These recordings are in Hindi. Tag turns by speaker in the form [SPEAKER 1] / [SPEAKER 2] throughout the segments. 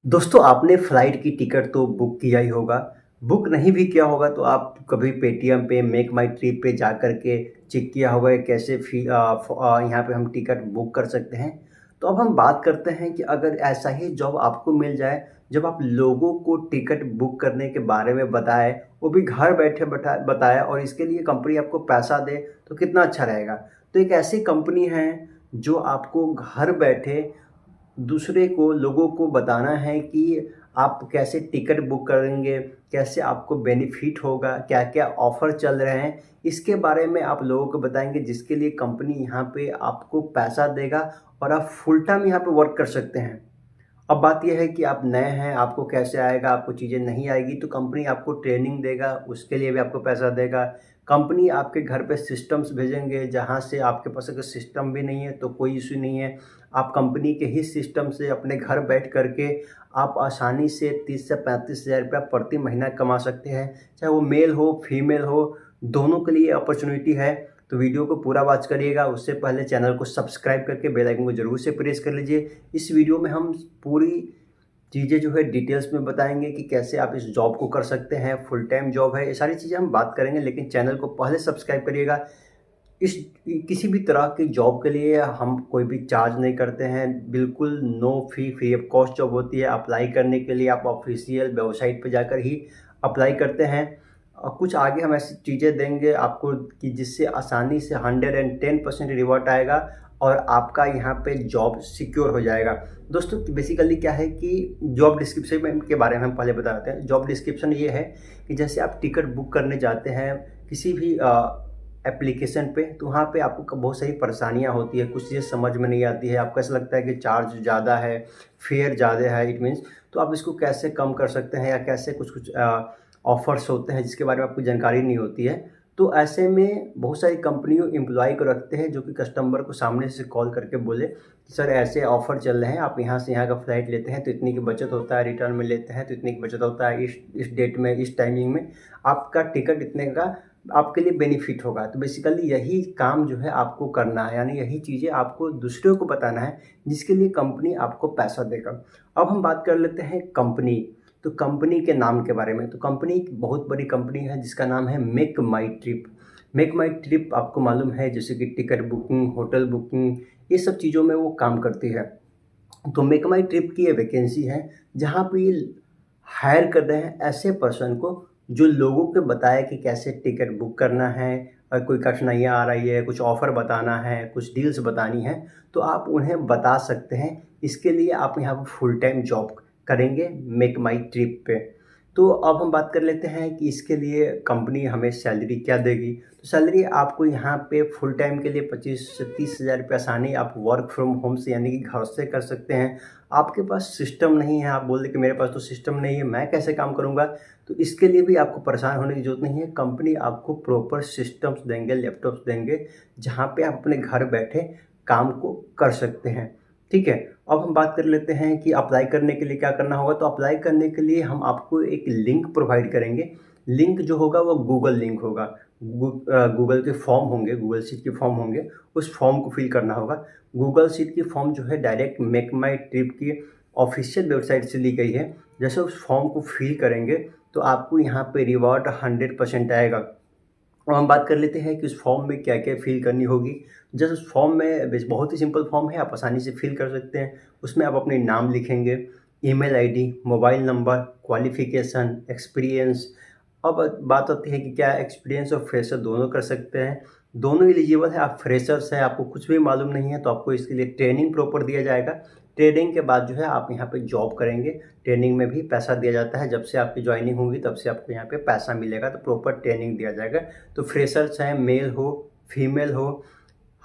[SPEAKER 1] दोस्तों आपने फ्लाइट की टिकट तो बुक किया ही होगा। बुक नहीं भी किया होगा तो आप कभी पेटीएम पे मेक माई ट्रिप पे जा कर के चेक किया होगा कि कैसे यहाँ पे हम टिकट बुक कर सकते हैं। तो अब हम बात करते हैं कि अगर ऐसा ही जॉब आपको मिल जाए, जब आप लोगों को टिकट बुक करने के बारे में बताएँ, वो भी घर बैठे बताएँ और इसके लिए कंपनी आपको पैसा दे, तो कितना अच्छा रहेगा। तो एक ऐसी कंपनी है जो आपको घर बैठे दूसरे को लोगों को बताना है कि आप कैसे टिकट बुक करेंगे, कैसे आपको बेनिफिट होगा, क्या-क्या ऑफ़र चल रहे हैं, इसके बारे में आप लोगों को बताएँगे जिसके लिए कंपनी यहाँ पे आपको पैसा देगा और आप फुल टाइम यहाँ पे वर्क कर सकते हैं। अब बात ये है कि आप नए हैं, आपको कैसे आएगा, आपको चीज़ें नहीं आएगी तो कंपनी आपको ट्रेनिंग देगा, उसके लिए भी आपको पैसा देगा। कंपनी आपके घर पे सिस्टम्स भेजेंगे जहाँ से आपके पास अगर सिस्टम भी नहीं है तो कोई इश्यू नहीं है। आप कंपनी के ही सिस्टम से अपने घर बैठ कर के आप आसानी से 30 से 35,000 रुपया प्रति महीना कमा सकते हैं। चाहे वो मेल हो, फीमेल हो, दोनों के लिए अपॉर्च्युनिटी है। तो वीडियो को पूरा वॉच करिएगा, उससे पहले चैनल को सब्सक्राइब करके बेल आइकन को ज़रूर से प्रेस कर लीजिए। इस वीडियो में हम पूरी चीज़ें जो है डिटेल्स में बताएँगे कि कैसे आप इस जॉब को कर सकते हैं, फुल टाइम जॉब है, ये सारी चीज़ें हम बात करेंगे लेकिन चैनल को पहले सब्सक्राइब करिएगा। इस किसी भी तरह की जॉब के लिए हम कोई भी चार्ज नहीं करते हैं, बिल्कुल no fee, free of cost job होती है। अप्लाई करने के लिए आप ऑफ़िशियल वेबसाइट पे जाकर ही अप्लाई करते हैं। कुछ आगे हम ऐसी चीज़ें देंगे आपको कि जिससे आसानी से 110% रिवॉर्ड आएगा और आपका यहाँ पे जॉब सिक्योर हो जाएगा। दोस्तों बेसिकली क्या है कि जॉब डिस्क्रिप्शन के बारे में हम पहले बता देते हैं। जॉब डिस्क्रिप्शन ये है कि जैसे आप टिकट बुक करने जाते हैं किसी भी एप्लीकेशन पे, तो वहाँ पे आपको बहुत सारी परेशानियाँ होती है, कुछ चीज़ें समझ में नहीं आती है, आपको ऐसा लगता है कि चार्ज ज़्यादा है, फेयर ज़्यादा है, इट मीन्स तो आप इसको कैसे कम कर सकते हैं या कैसे कुछ-कुछ ऑफ़र्स होते हैं जिसके बारे में आपको जानकारी नहीं होती है। तो ऐसे में बहुत सारी कंपनियों एम्प्लॉयी को रखते हैं जो कि कस्टमर को सामने से कॉल करके बोले कि सर ऐसे ऑफ़र चल रहे हैं, आप यहाँ से यहाँ का फ्लाइट लेते हैं तो इतने की बचत होता है, रिटर्न में लेते हैं तो इतने की बचत होता है, इस डेट में, इस टाइमिंग में आपका टिकट इतने का आपके लिए बेनिफिट होगा। तो बेसिकली यही काम जो है आपको करना है, यानी यही चीज़ें आपको दूसरों को बताना है जिसके लिए कंपनी आपको पैसा देगा। अब हम बात कर लेते हैं कंपनी, तो कंपनी के नाम के बारे में। तो कंपनी एक बहुत बड़ी कंपनी है जिसका नाम है मेक माई ट्रिप। मेक माई ट्रिप आपको मालूम है जैसे कि टिकट बुकिंग, होटल बुकिंग, ये सब चीज़ों में वो काम करती है। तो मेक माई ट्रिप की ये वैकेंसी है जहाँ पे ये हायर कर रहे हैं ऐसे पर्सन को जो लोगों को बताए कि कैसे टिकट बुक करना है और कोई कठिनाइयाँ आ रही है, कुछ ऑफ़र बताना है, कुछ डील्स बतानी है, तो आप उन्हें बता सकते हैं। इसके लिए आप यहाँ पे फुल टाइम जॉब करेंगे मेक माई ट्रिप पे। तो अब हम बात कर लेते हैं कि इसके लिए कंपनी हमें सैलरी क्या देगी। तो सैलरी आपको यहाँ पे फुल टाइम के लिए 25 से 30,000 रुपये आसानी आप वर्क फ्रॉम होम से यानी कि घर से कर सकते हैं। आपके पास सिस्टम नहीं है, आप बोल रहे कि मेरे पास तो सिस्टम नहीं है, मैं कैसे काम करूँगा? तो इसके लिए भी आपको परेशान होने की ज़रूरत नहीं है। कंपनी आपको प्रॉपर सिस्टम्स देंगे, लैपटॉप्स देंगे, जहाँ पे आप अपने घर बैठे काम को कर सकते हैं। ठीक है? अब हम बात कर लेते हैं कि अप्लाई करने के लिए क्या करना होगा। तो अप्लाई करने के लिए हम आपको एक लिंक प्रोवाइड करेंगे। लिंक जो होगा वो गूगल लिंक होगा। गूगल के फॉर्म होंगे, गूगल शीट के फॉर्म होंगे, उस फॉर्म को फिल करना होगा। गूगल शीट की फॉर्म जो है डायरेक्ट मेक माई ट्रिप की ऑफ़िशियल वेबसाइट से ली गई है। जैसे उस फॉर्म को फिल करेंगे तो आपको यहाँ पे रिवॉर्ड 100% आएगा। अब हम बात कर लेते हैं कि उस फॉर्म में क्या-क्या फ़िल करनी होगी। जैसे उस फॉर्म में बहुत ही सिंपल फॉर्म है, आप आसानी से फ़िल कर सकते हैं। उसमें आप अपने नाम लिखेंगे, email ID, mobile number, qualification, experience. अब बात आती है कि क्या एक्सपीरियंस और फ्रेशर दोनों कर सकते हैं। दोनों एलिजिबल है, आप फ्रेशर्स हैं, आपको कुछ भी मालूम नहीं है तो आपको इसके लिए ट्रेनिंग प्रॉपर दिया जाएगा। ट्रेनिंग के बाद जो है आप यहाँ पे जॉब करेंगे। ट्रेनिंग में भी पैसा दिया जाता है, जब से आपकी जॉइनिंग होगी तब से आपको यहाँ पे पैसा मिलेगा, तो प्रॉपर ट्रेनिंग दिया जाएगा। तो फ्रेशर्स हैं, मेल हो, फीमेल हो,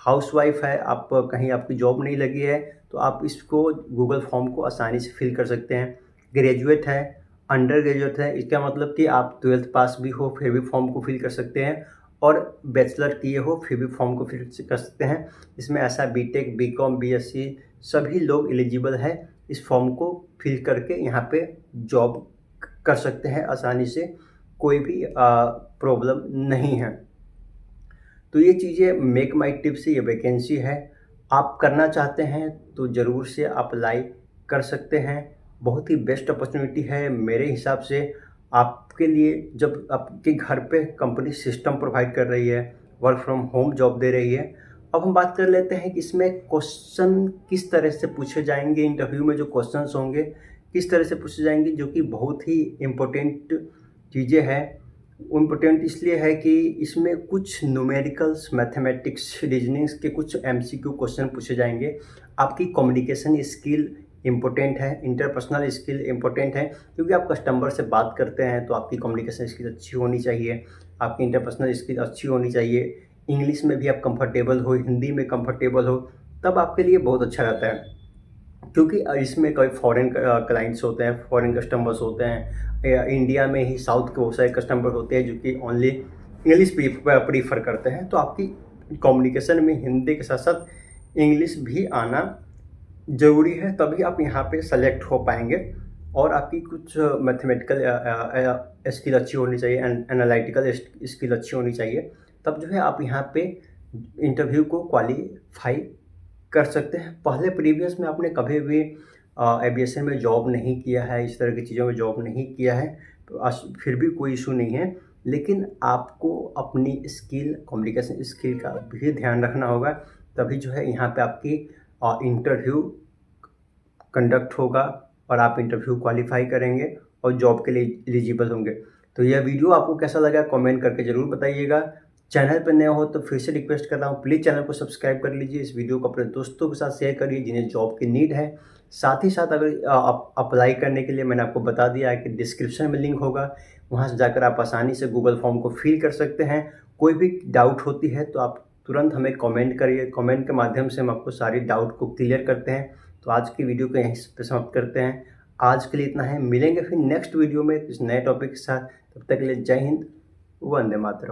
[SPEAKER 1] हाउसवाइफ है, आप कहीं आपकी जॉब नहीं लगी है, तो आप इसको गूगल फॉर्म को आसानी से फिल कर सकते हैं। ग्रेजुएट है, अंडर ग्रेजुएट है, इसका मतलब कि आप 12th पास भी हो फिर भी फॉर्म को फिल कर सकते हैं और बैचलर किए हो फिर भी फॉर्म को फिल कर सकते हैं। इसमें ऐसा बीटेक, बीकॉम, बीएससी सभी लोग एलिजिबल हैं इस फॉर्म को फिल करके यहाँ पे जॉब कर सकते हैं आसानी से, कोई भी प्रॉब्लम नहीं है। तो ये चीज़ें मेक माई टिप से ये वैकेंसी है। आप करना चाहते हैं तो ज़रूर से अप्लाई कर सकते हैं। बहुत ही बेस्ट अपॉर्चुनिटी है मेरे हिसाब से आपके लिए। जब आपके घर पे कंपनी सिस्टम प्रोवाइड कर रही है, वर्क फ्रॉम होम जॉब दे रही है। अब हम बात कर लेते हैं कि इसमें क्वेश्चन किस तरह से पूछे जाएंगे, इंटरव्यू में जो क्वेश्चंस होंगे किस तरह से पूछे जाएंगे, जो कि बहुत ही इम्पोर्टेंट चीज़ें हैं। इम्पोर्टेंट इसलिए है कि इसमें कुछ न्यूमेरिकल्स, मैथमेटिक्स, रीजनिंग्स के कुछ एमसीक्यू क्वेश्चन पूछे जाएंगे। आपकी कम्युनिकेशन स्किल इम्पोर्टेंट है, इंटरपर्सनल स्किल इम्पोर्टेंट है, क्योंकि आप कस्टमर से बात करते हैं तो आपकी कम्युनिकेशन स्किल अच्छी होनी चाहिए, आपकी इंटरपर्सनल स्किल अच्छी होनी चाहिए। इंग्लिश में भी आप कंफर्टेबल हो, हिंदी में कंफर्टेबल हो, तब आपके लिए बहुत अच्छा रहता है। क्योंकि इसमें कई फॉरेन क्लाइंट्स होते हैं, फॉरेन कस्टमर्स होते हैं। इंडिया में ही साउथ के बहुत सारे कस्टमर होते हैं जो कि ओनली इंग्लिश प्रीफर करते हैं। तो आपकी कम्युनिकेशन में हिंदी के साथ साथ इंग्लिश भी आना ज़रूरी है, तभी आप यहाँ पे सेलेक्ट हो पाएंगे। और आपकी कुछ मैथमेटिकल स्किल अच्छी होनी चाहिए, एनालिटिकल स्किल अच्छी होनी चाहिए, तब जो है आप यहाँ पे इंटरव्यू को क्वालिफाई कर सकते हैं। पहले प्रीवियस में आपने कभी भी एविएशन में जॉब नहीं किया है, इस तरह की चीज़ों में जॉब नहीं किया है, तो फिर भी कोई इशू नहीं है। लेकिन आपको अपनी स्किल, कम्युनिकेशन स्किल का भी ध्यान रखना होगा, तभी जो है यहाँ पे आपकी इंटरव्यू कंडक्ट होगा और आप इंटरव्यू क्वालिफाई करेंगे और जॉब के लिए एलिजिबल होंगे। तो यह वीडियो आपको कैसा लगा कमेंट करके ज़रूर बताइएगा। चैनल पर नए हो तो फिर से रिक्वेस्ट कर रहा हूँ, प्लीज़ चैनल को सब्सक्राइब कर लीजिए। इस वीडियो को अपने दोस्तों के साथ शेयर करिए जिन्हें जॉब की नीड है। साथ ही साथ अगर अप्लाई करने के लिए मैंने आपको बता दिया है कि डिस्क्रिप्शन में लिंक होगा, वहाँ से जाकर आप आसानी से गूगल फॉर्म को फिल कर सकते हैं। कोई भी डाउट होती है तो आप तुरंत हमें कमेंट करिए, कमेंट के माध्यम से हम आपको सारी डाउट को क्लियर करते हैं। तो आज की वीडियो को यहीं पे समाप्त करते हैं। आज के लिए इतना है, मिलेंगे फिर नेक्स्ट वीडियो में इस नए टॉपिक के साथ। तब तक के लिए जय हिंद, वंदे मातरम।